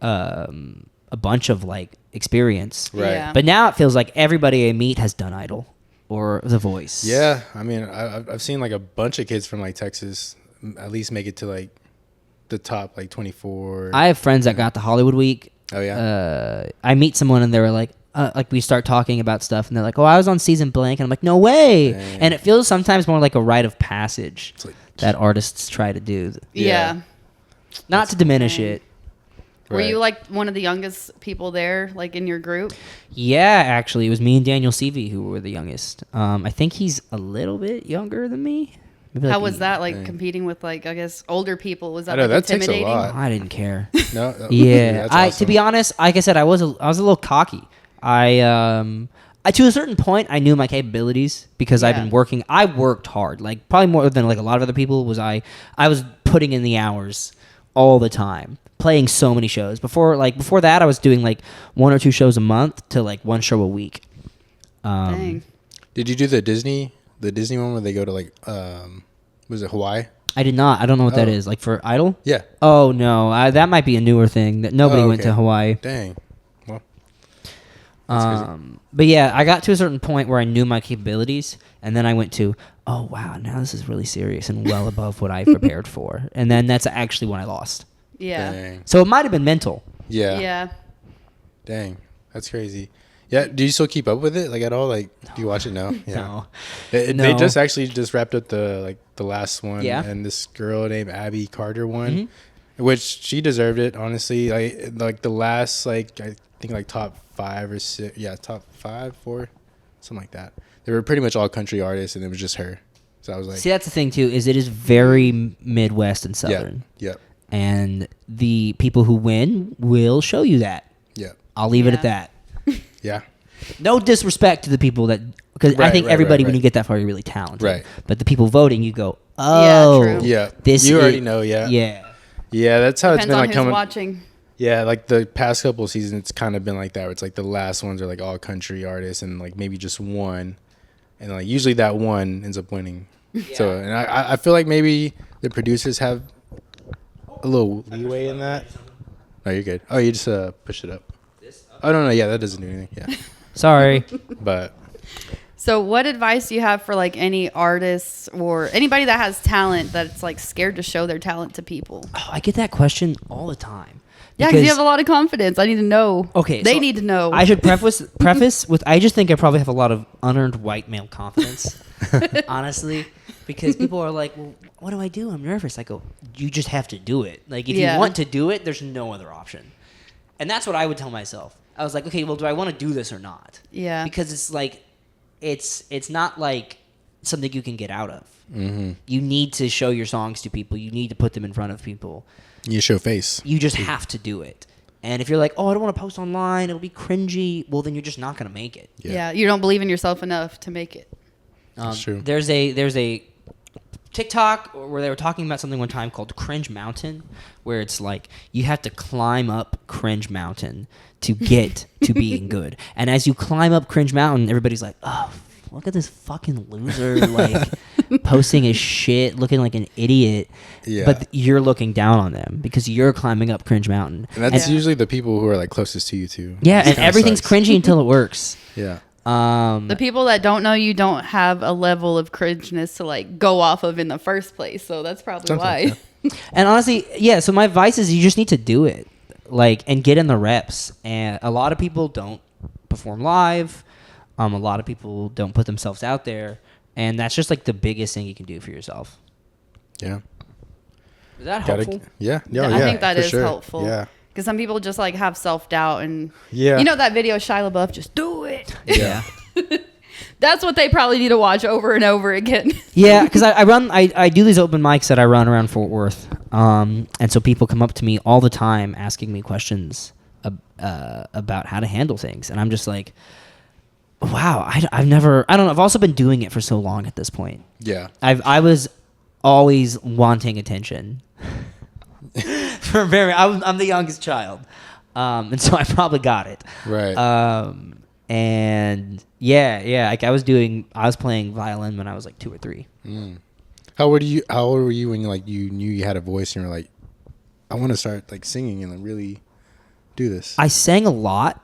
a bunch of like experience. Right. Yeah. But now it feels like everybody I meet has done Idol or The Voice. Yeah. I mean, I've seen like a bunch of kids from like Texas at least make it to like the top like 24. I have friends that got to Hollywood Week. Oh yeah. I meet someone and they were like we start talking about stuff and they're like, oh, I was on season blank. And I'm like, no way. Dang. And it feels sometimes more like a rite of passage It's like- that artists try to do. Yeah. Not to diminish Dang. it. Were Right. you like one of the youngest people there, like in your group? Yeah, actually, it was me and Daniel Seavey who were the youngest. I think he's a little bit younger than me. Maybe How like was that like Dang. competing with like I guess older people? Was that I know, like that takes a intimidating? lot. I didn't care. No. Yeah, That's to awesome. be honest, like I said, I was a little cocky. I to a certain point, I knew my capabilities because I've Yeah. been working. I worked hard, like probably more than like a lot of other people. I was putting in the hours all the time, playing so many shows. Before that, I was doing like 1 or 2 shows a month to like 1 show a week. Dang. Did you do the Disney one where they go to like was it Hawaii? I did not. I don't know what that Oh. is. Like for Idol? Yeah. Oh no, that might be a newer thing that nobody Oh, went to okay. Hawaii. Dang. Well. that's crazy. But yeah, I got to a certain point where I knew my capabilities, and then I went to, oh wow, now this is really serious and well above what I prepared for, and then that's actually when I lost. Yeah. Dang. So it might have been mental. Yeah. Yeah. Dang. That's crazy. Yeah. Do you still keep up with it like at all? Like, do you watch it now? Yeah. No. They No. just wrapped up the last one. Yeah. And this girl named Abby Carter won, which she deserved it. Honestly, like the last I think like top 5 or 6. Yeah, top 5, 4, something like that. They were pretty much all country artists, and it was just her. So I was like, See, that's the thing too, is it is very Midwest and Southern, Yep. and the people who win will show you that. Yep. I'll leave it at Yeah. that. Yeah. No disrespect to the people that, because I Right, think right, everybody right, when you right. get that far, you're really talented. Right. But the people voting, you go, Yeah, oh, true. Yeah. this you is- already know. Yeah. Yeah. Yeah. That's how Depends it's been on like who's coming. watching. Yeah, like the past couple of seasons, it's kind of been like that. Where it's like the last ones are like all country artists, and like maybe just one, and like usually that one ends up winning. So, and I feel like maybe the producers have a little leeway in that. No, you're good. Oh, you just push it up. Oh no, yeah, that doesn't do anything. Yeah, Sorry. but So what advice do you have for like any artists or anybody that has talent that's like scared to show their talent to people? Oh, I get that question all the time. Yeah, because you have a lot of confidence. I need to know. Okay, they so need to know. I should preface with I just think I probably have a lot of unearned white male confidence, honestly, because people are like, well, what do I do? I'm nervous. I go, you just have to do it. Like, if you want to do it, there's no other option. And that's what I would tell myself. I was like, okay, well, do I want to do this or not? Yeah. Because it's like, it's not like something you can get out of. Mm-hmm. You need to show your songs to people. You need to put them in front of people. You show face. You just have to do it. And if you're like, oh, I don't want to post online, it'll be cringy, well, then you're just not going to make it. Yeah, you don't believe in yourself enough to make it. That's true. There's a TikTok where they were talking about something one time called Cringe Mountain, where it's like you have to climb up Cringe Mountain to get to being good. And as you climb up Cringe Mountain, everybody's like, oh, look at this fucking loser, like posting his shit, looking like an idiot. Yeah. But you're looking down on them because you're climbing up Cringe Mountain. And that's usually the people who are like closest to you too. Yeah, This and kinda everything's sucks. cringy until it works. Yeah. The people that don't know you don't have a level of cringeness to like go off of in the first place, so that's probably Sometimes, why. And honestly, yeah, so my advice is you just need to do it. Like, and get in the reps. And a lot of people don't perform live. A lot of people don't put themselves out there. And that's just like the biggest thing you can do for yourself. Yeah. Is that helpful? Yeah. I think that for is sure. helpful. Yeah. Because some people just like have self-doubt and Yeah. you know that video Shia LaBeouf, just do it. Yeah. That's what they probably need to watch over and over again. Yeah, because I do these open mics that I run around Fort Worth. And so people come up to me all the time asking me questions about how to handle things. And I'm just like, wow, I don't know. I've also been doing it for so long at this point. Yeah. I was always wanting attention. I'm the youngest child. And so I probably got it. Right. And yeah, like I was playing violin when I was like 2 or 3. How old were you when you knew you had a voice and you were like, I want to start like singing and like, really do this? I sang a lot.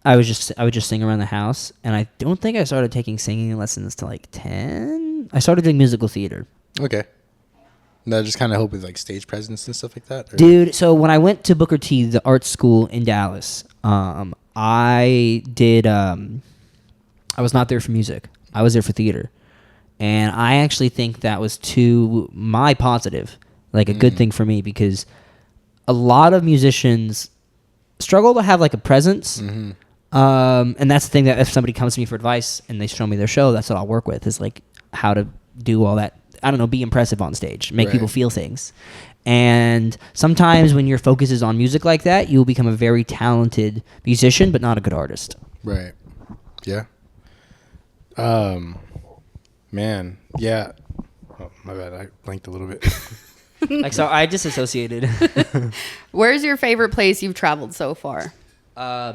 I would just sing around the house, and I don't think I started taking singing lessons till like 10. I started doing musical theater. Okay. And that just kind of helped with like stage presence and stuff like that? Or? Dude, so when I went to Booker T, the art school in Dallas, I was not there for music. I was there for theater. And I actually think that was to my positive, like a good thing for me, because a lot of musicians struggle to have like a presence. Mm-hmm. And that's the thing, that if somebody comes to me for advice and they show me their show, that's what I'll work with, is like how to do all that. I don't know, be impressive on stage, make people feel things. And sometimes when your focus is on music like that, you'll become a very talented musician, but not a good artist. Right. Yeah. Man. Yeah. Oh, my bad. I blanked a little bit. Like, so I disassociated. Where's your favorite place you've traveled so far?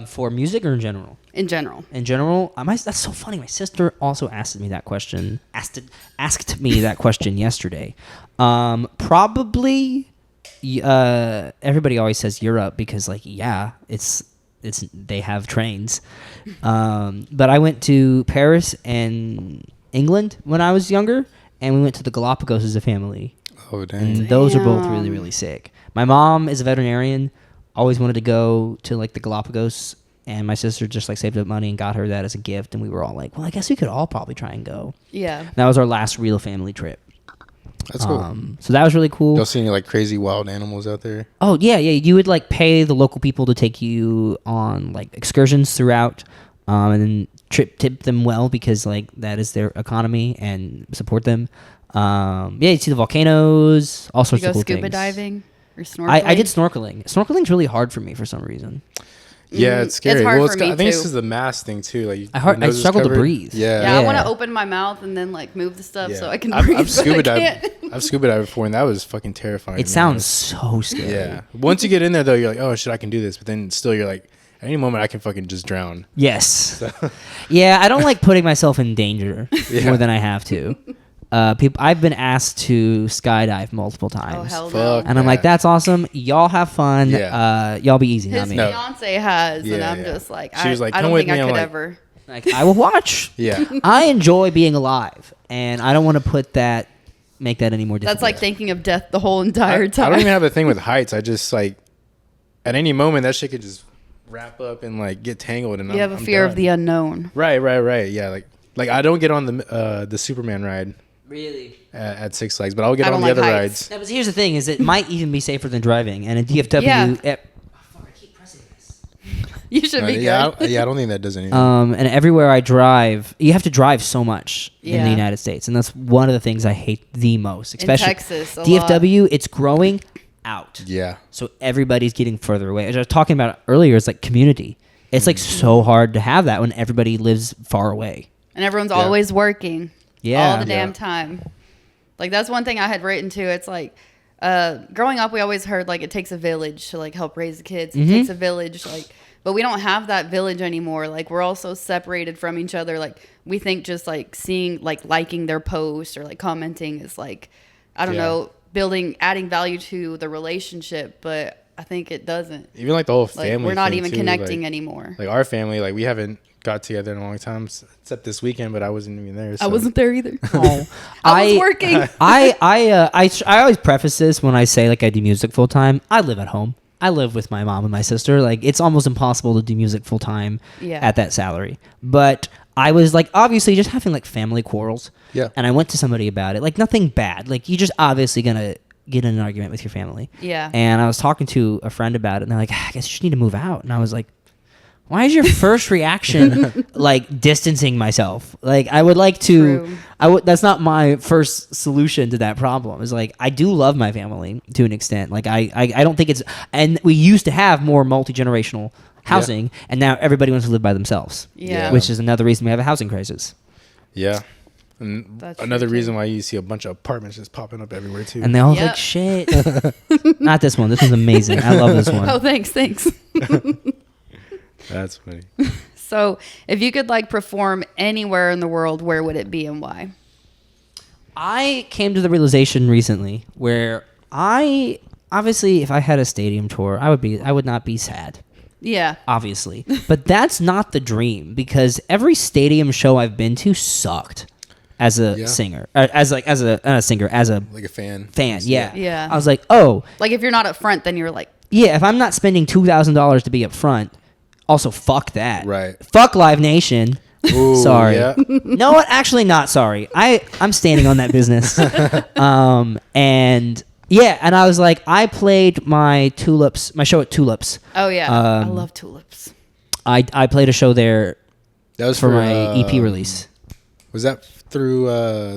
For music or in general? In general. In general, that's so funny. My sister also asked me that question. Asked me that question yesterday. Probably. Everybody always says Europe because, like, yeah, it's they have trains. But I went to Paris and England when I was younger, and we went to the Galapagos as a family. Oh, dang. And those are both really, really sick. My mom is a veterinarian. Always wanted to go to like the Galapagos, and my sister just like saved up money and got her that as a gift, and we were all like, well, I guess we could all probably try and go. Yeah. That was our last real family trip. That's cool. So that was really cool. Y'all see any like crazy wild animals out there? Oh yeah. You would like pay the local people to take you on like excursions throughout, and then tip them well because like that is their economy, and support them. You see the volcanoes, all sorts of cool scuba things. diving or snorkeling? I did snorkeling. Snorkeling's really hard for me for some reason. Yeah, it's scary. It's hard well, for me I think too. this is the mask thing too. Like I struggle to breathe. Yeah, I Yeah. want to open my mouth and then like move the stuff Yeah. so I can I've breathe. scuba but I dived. can't. I've scuba dived before, and that was fucking terrifying. It sounds so scary. Yeah. Once you get in there, though, you're like, oh shit, I can do this. But then still, you're like, at any moment, I can fucking just drown. Yes. Yeah, I don't like putting myself in danger more than I have to. I've been asked to skydive multiple times. Oh hell Fuck. no. And I'm like, that's awesome. Y'all have fun. Yeah. Y'all be easy, not His me. No. fiance has, and Yeah, I'm yeah. just like, She was like, I "Come don't with think me." I I'm could like, ever. Like, I will watch. Yeah. I enjoy being alive, and I don't want to make that any more difficult. That's like thinking of death the whole entire I time. don't even have a thing with heights. I just like at any moment that shit could just wrap up and like get tangled. And you have a fear of the unknown. Right. Yeah. Like I don't get on the Superman ride Really? at Six Flags, but I'll get I on don't the like other heights. rides. Yeah, but here's the thing: is it might even be safer than driving. And in DFW, Yeah. oh, fuck, I keep pressing this. You should be Yeah, good. I don't think that does anything. And everywhere I drive, you have to drive so much in Yeah. the United States, and that's one of the things I hate the most. Especially Texas, a DFW, it's growing out. Yeah. So everybody's getting further away. As I was talking about earlier, it's like community. It's like Mm-hmm. so hard to have that when everybody lives far away. And everyone's Yeah. always working. Yeah. All the damn Yeah. time. Like, that's one thing I had written too. It's like, growing up, we always heard like it takes a village to like help raise the kids. It takes a village, like, but we don't have that village anymore. Like, we're all so separated from each other. Like, we think just like seeing, like, liking their post or like commenting is like, I don't Yeah. know, adding value to the relationship. But I think it doesn't. Even like the whole Like, family. we're not thing, even too, connecting like, anymor. Like our family, like we haven't got together in a long time, except this weekend. But I wasn't even there. So. I wasn't there either. Oh, I was working. I always preface this when I say like I do music full time. I live at home. I live with my mom and my sister. Like, it's almost impossible to do music full time Yeah. at that salary. But I was like obviously just having like family quarrels. Yeah. And I went to somebody about it. Like, nothing bad. Like, you're just obviously gonna get in an argument with your family. Yeah. And I was talking to a friend about it, and they're like, I guess you just need to move out. And I was like, why is your first reaction like distancing myself? Like, I would like to. True. That's not my first solution to that problem. Is like, I do love my family to an extent. Like, I don't think it's. And we used to have more multi-generational housing, and now everybody wants to live by themselves. Yeah. Which is another reason we have a housing crisis. Yeah. And That's another true, too. reason why you see a bunch of apartments just popping up everywhere too. And they all look Yep. like shit. Not this one. This one's amazing. I love this one. Oh, thanks. That's funny. So, if you could like perform anywhere in the world, where would it be and why? I came to the realization recently where obviously if I had a stadium tour, I would not be sad. Yeah. Obviously. But that's not the dream, because every stadium show I've been to sucked as a Yeah. singer. As a Like a fan. fan. Yeah. Yeah. I was like, oh, Like, if you're not up front, then you're like, yeah, if I'm not spending $2,000 to be up front, also fuck that. Right. Fuck Live Nation. Ooh, Sorry. Yeah. No, what? Actually, not sorry. I'm standing on that business. And yeah, and I was like, I played my show at Tulips. oh yeah, I love tulips. I played a show there That was for my EP release. Was that through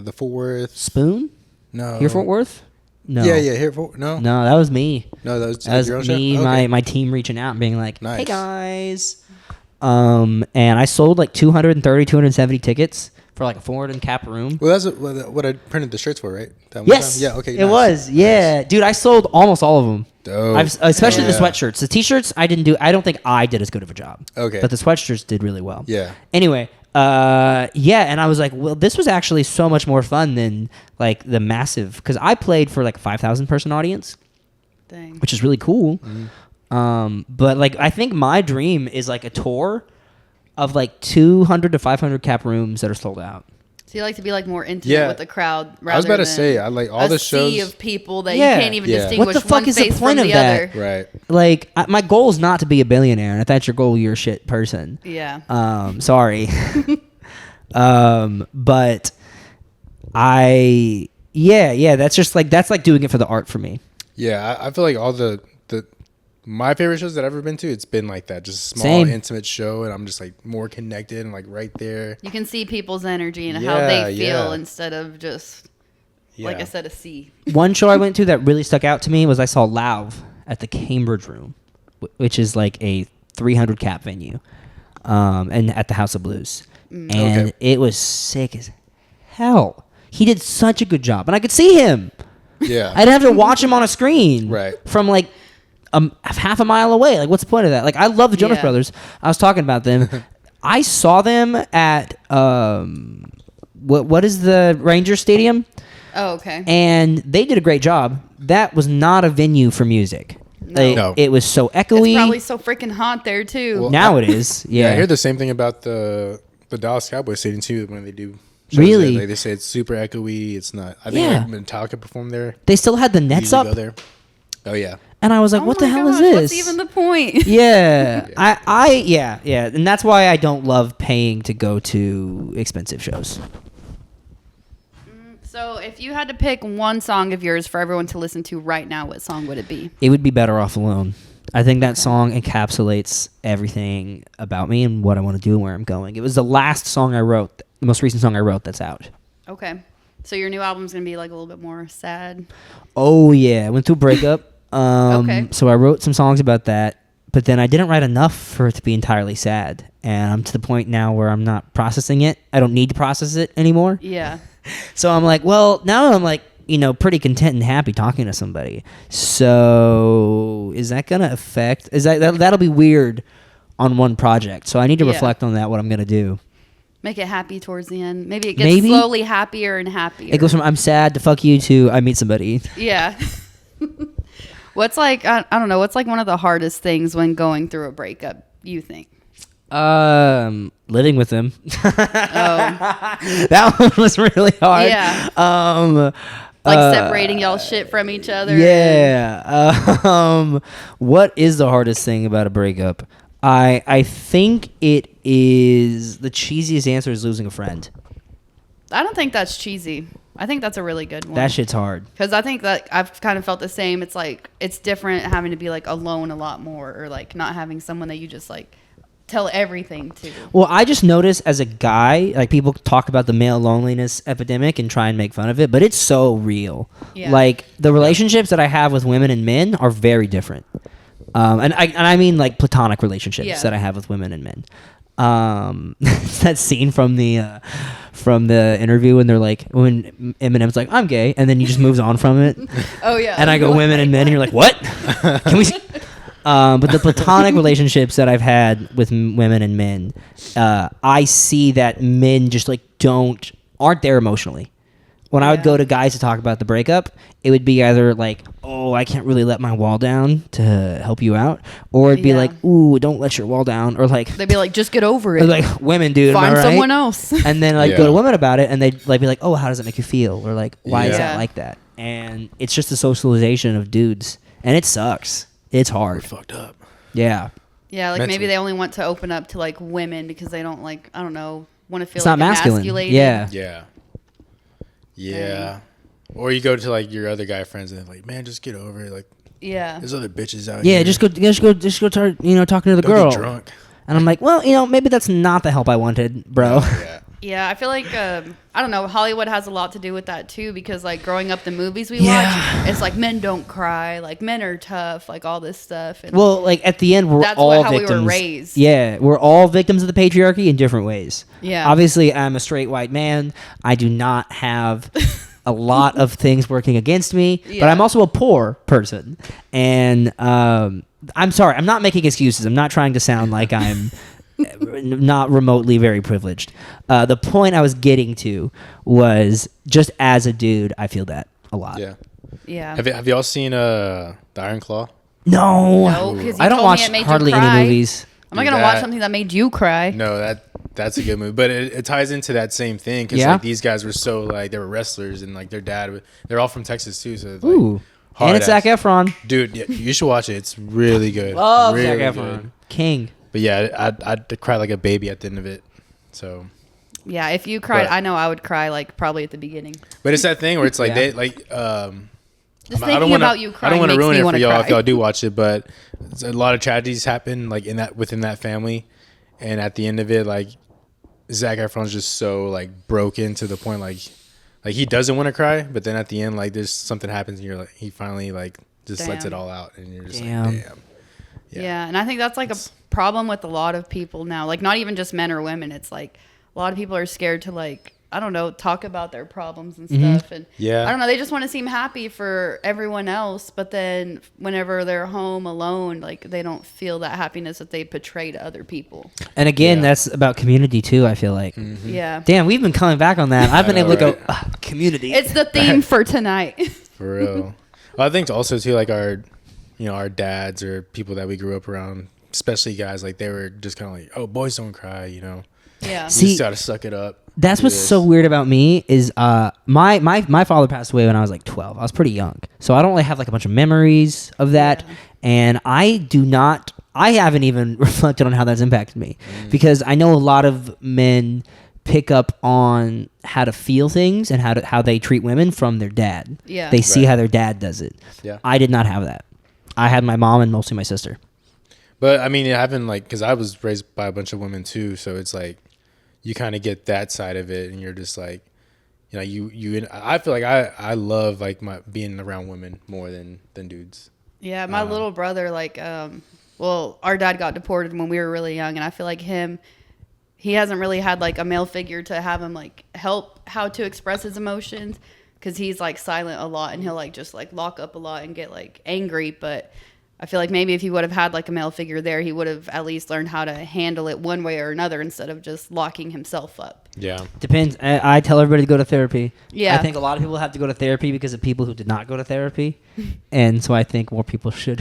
the Fort Worth? Spoon? No. Here Fort Worth? No. Yeah, here Fort. No. No, that was me. No, that was That was your own me, show? Okay. my team reaching out and being like, hey Nice. guys. And I sold like 270 tickets for like a forward and cap room. Well, that's what I printed the shirts for, right? That one Yes. time? Yeah. Okay. It nice. was. Yeah, dude. I sold almost all of them. Dope. Especially the Yeah. sweatshirts. The t-shirts I didn't do. I don't think I did as good of a job. Okay. But the sweatshirts did really well. Yeah. Anyway, yeah, and I was like, well, this was actually so much more fun than like the massive, because I played for like a 5,000 person audience, Dang. which is really cool. Mm-hmm. But like, I think my dream is like a tour of like 200 to 500 cap rooms that are sold out. So you like to be like more intimate Yeah. with the crowd. I was about to rather say, than I like all a the shows. sea of people that Yeah. you can't even Yeah. distinguish What the fuck one is the face point from of the that? other. Right. Like, my goal is not to be a billionaire, and if that's your goal, you're a shit person. Yeah. Sorry. But that's like doing it for the art for me. Yeah, I feel like all the my favorite shows that I've ever been to, it's been like that, just a small Same. intimate show, and I'm just like more connected and like right there. You can see people's energy and how Yeah, they feel yeah. instead of just, like I said, a sea. One show I went to that really stuck out to me was I saw Lauv at the Cambridge Room, which is like a 300 cap venue, and at the House of Blues, and Okay. it was sick as hell. He did such a good job, and I could see him. Yeah. I didn't have to watch him on a screen, Right. From like half a mile away. Like, what's the point of that? Like, I love the Jonas Yeah. Brothers. I was talking about them. I saw them at what is the Ranger Stadium, Oh, okay. and they did a great job. That was not a venue for music. Like, No. it was so It's echoey. probably so freaking hot there too. Well, Now it is. Yeah, Yeah. I hear the same thing about the the Dallas Cowboys Stadium too when they do. Shows Really? there. Like they say it's super echoey. It's not. I think Yeah. like Metallica performed there. They still had the nets Usually up, go there. Oh yeah. and I was like, Oh "What the my hell is gosh, this?" What's even the point? Yeah, yeah, and that's why I don't love paying to go to expensive shows. So, if you had to pick one song of yours for everyone to listen to right now, what song would it be? It would be Better Off Alone. I think that song encapsulates everything about me and what I want to do and where I'm going. It was the last song I wrote, the most recent song I wrote that's out. Okay. So, your new album's going to be like a little bit more sad. Oh yeah, I went through a breakup. Okay. So I wrote some songs about that, but then I didn't write enough for it to be entirely sad. And I'm to the point now where I'm not processing it. I don't need to process it anymore. Yeah. So I'm like, well, now I'm like, pretty content and happy talking to somebody. So is that gonna affect? That'll be weird on one project. So I need to Yeah. reflect on that. What I'm gonna do. Make it happy towards the end. Maybe it gets slowly happier and happier. It goes from I'm sad to fuck you to I meet somebody. Yeah. What's like, I don't know, what's like one of the hardest things when going through a breakup, you think? Living with them. Oh. That one was really hard. Yeah. Like separating y'all shit from each other. Yeah. What is the hardest thing about a breakup? I think it is the cheesiest answer is losing a friend. I don't think that's cheesy. I think that's a really good one. That shit's hard. Because I think that I've kind of felt the same. It's like, it's different having to be like alone a lot more, or like not having someone that you just like tell everything to. Well, I just notice as a guy, like people talk about the male loneliness epidemic and try and make fun of it, but it's so real. Yeah. Like the relationships that I have with women and men are very different. And I mean like platonic relationships that I have with women and men. That scene from the interview when they're like, when Eminem's like, I'm gay, and then he just moves on from it. Oh yeah. And I go, women and men, and you're like, what? Can we? But the platonic relationships that I've had with women and men, I see that men just like aren't there emotionally. When I would go to guys to talk about the breakup, it would be either like, oh, I can't really let my wall down to help you out, or it'd be like, ooh, don't let your wall down, or like they'd be like, just get over it. or like, women, dude, am I Find right? someone else. And then like go to women about it, and they'd like be like, oh, how does it make you feel, or like, why is Yeah. that like that? And it's just a socialization of dudes, and it sucks. It's hard. We're fucked up. Yeah. Yeah, like Mentally. maybe they only want to open up to like women because they don't like, I don't know, want to feel It's like not masculine. emasculated. Yeah. Yeah. Or you go to like your other guy friends and they're like, man, just get over it. Like, Yeah. there's other bitches out Yeah, here. just go start, talking to the Don't girl. get drunk. And I'm like, well, maybe that's not the help I wanted, bro. Yeah. Yeah, I feel like I don't know. Hollywood has a lot to do with that too, because like growing up, the movies we Yeah. watch, it's like men don't cry, like men are tough, like all this stuff. And Well, like at the end, we're That's all how we were victims. raised. Yeah, we're all victims of the patriarchy in different ways. Yeah. Obviously, I'm a straight white man. I do not have a lot of things working against me, but Yeah. I'm also a poor person. And I'm sorry, I'm not making excuses. I'm not trying to sound like I'm not remotely very privileged. The point I was getting to was just as a dude, I feel that a lot. Yeah. yeah. Have y'all seen the Iron Claw? No, No, 'cause you I don't told me watch it made you hardly any cry. movies. I'm not Dude, gonna watch that- something that made you cry. No, that's a good movie, but it ties into that same thing because Yeah? like these guys were so like they were wrestlers and like their dad, they're all from Texas too, so it's, like, Ooh, hard and it's Zac ass. Efron. Dude, yeah, you should watch it. It's really good. Love really Zac good. Efron, king. But yeah, I'd cry like a baby at the end of it. So, Yeah, if you cried, But- I know I would cry like probably at the beginning. but it's that thing where it's like Yeah. they like Just I don't thinking wanna, about you I crying don't want to makes ruin me it want for to y'all cry. if y'all do watch it, but a lot of tragedies happen like within that family, and at the end of it, like Zac Efron's just so like broken to the point like he doesn't want to cry, but then at the end like there's something happens and you're like he finally like just lets Damn. it all out and you're just Damn. like damn. Yeah. And I think that's like a problem with a lot of people now. Like not even just men or women. It's like a lot of people are scared to like, I don't know, talk about their problems and stuff. And Yeah. I don't know, they just want to seem happy for everyone else, but then whenever they're home alone, like they don't feel that happiness that they portray to other people. And again, Yeah. that's about community too. I feel like. Yeah. Damn, we've been coming back on that. I've been I able know, to go right? community. It's the theme for tonight. For real. Well, I think also too like our dads or people that we grew up around, especially guys, like they were just kind of like, oh, boys don't cry, Yeah. You See, just gotta suck it up. that's Do what's this. so weird about me is my father passed away when I was like 12. I was pretty young, so I don't really have like a bunch of memories of that, Yeah. and I haven't even reflected on how that's impacted me because I know a lot of men pick up on how to feel things and how they treat women from their dad. Yeah. They see Right. how their dad does it. Yeah. I did not have that. I had my mom and mostly my sister. But I mean, it happened like because I was raised by a bunch of women too, so it's like you kind of get that side of it, and you're just like, you know, you. I feel like I love like my being around women more than dudes. Yeah, my little brother, like, well, our dad got deported when we were really young, and I feel like he hasn't really had like a male figure to have him like help how to express his emotions, because he's like silent a lot, and he'll like just like lock up a lot and get like angry. But I feel like maybe if he would have had like a male figure there, he would have at least learned how to handle it one way or another instead of just locking himself up. Yeah. Depends. I tell everybody to go to therapy. Yeah. I think a lot of people have to go to therapy because of people who did not go to therapy, and so I think more people should.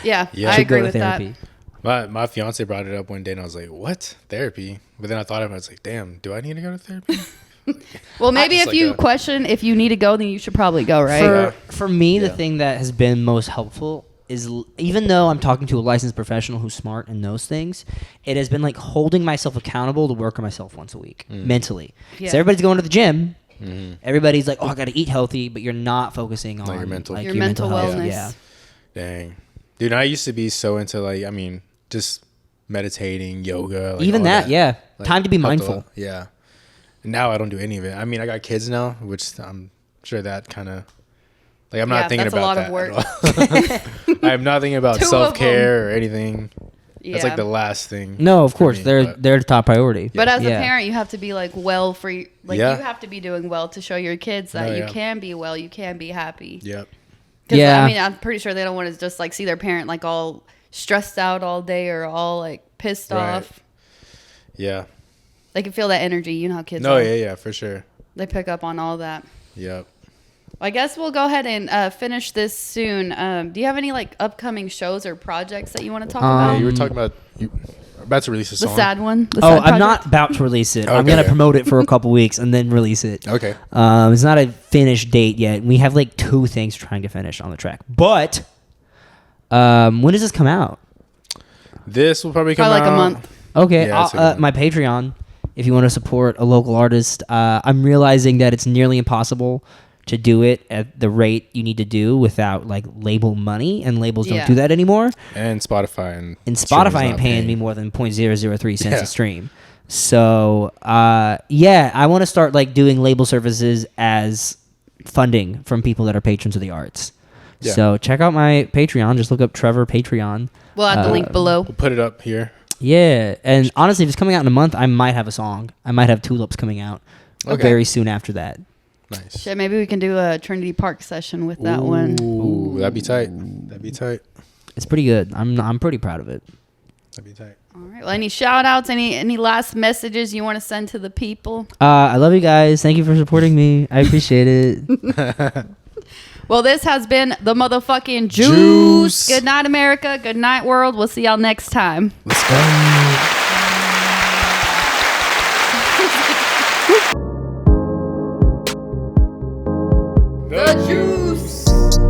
Yeah, Yeah. I Should agree go to with therapy. that. My fiance brought it up one day, and I was like, "What therapy?" But then I thought about it. I was like, "Damn, do I need to go to therapy?" Well, maybe Just if like you a- question if you need to go, then you should probably go, right? For me, the Yeah. thing that has been most helpful is even though I'm talking to a licensed professional who's smart and knows things, it has been like holding myself accountable to work on myself once a week mentally. Yeah. So everybody's going to the gym. Everybody's like, "Oh, I got to eat healthy," but you're not focusing on your mental- Your mental health. wellness. Yeah. Dang, dude, I used to be so into like, I mean, just meditating, yoga, like Even all that, yeah. Like, Time to be helped a mindful. lot. Yeah. And now I don't do any of it. I mean, I got kids now, which I'm sure that kind of like I'm Yeah, not thinking that's a about lot that of work. at all. I'm not thinking about Two of self care or anything. Yeah. That's like the last thing. No, of for course me, they're but- the top priority. But as a Yeah. parent, you have to be like well for you. Like Yeah. you have to be doing well to show your kids that No, you yeah. can be well, you can be happy. Yep. 'Cause, Yeah. I mean, I'm pretty sure they don't want to just like see their parent like all stressed out all day or all like pissed Right. off. Yeah. They can feel that energy. You know how kids No, are. yeah, for sure. They pick up on all that. Yep. I guess we'll go ahead and finish this soon. Do you have any like upcoming shows or projects that you want to talk Yeah, about? you were talking about you about to release a The song. sad one. The Oh, sad I'm project? not about to release it. I'm Okay. gonna promote it for a couple weeks and then release it. Okay. It's not a finished date yet. We have like 2 things we're trying to finish on the track. But when does this come out? This will probably come Probably like a out month. Okay, Yeah, it's a good one. my Patreon. If you want to support a local artist, I'm realizing that it's nearly impossible to do it at the rate you need to do without like label money, and labels Yeah. don't do that anymore. and Spotify and And streaming's Spotify ain't not paying me more than 0.003 cents Yeah. a stream. So yeah, I want to start like doing label services as funding from people that are patrons of the arts. Yeah. So check out my Patreon. Just look up Trevor Patreon. We'll add the link below. We'll put it up here. Yeah, and honestly, if it's coming out in a month, I might have a song. I might have Tulips coming out Okay. very soon after that. Nice. Shit, maybe we can do a Trinity Park session with that one. Ooh, that'd be tight. That'd be tight. It's pretty good. I'm pretty proud of it. That'd be tight. All right. Well, any shout outs, any last messages you want to send to the people? I love you guys. Thank you for supporting me. I appreciate it. Well, this has been the motherfucking Juice. Juice. Good night, America. Good night, world. We'll see y'all next time. Let's go. The Juice.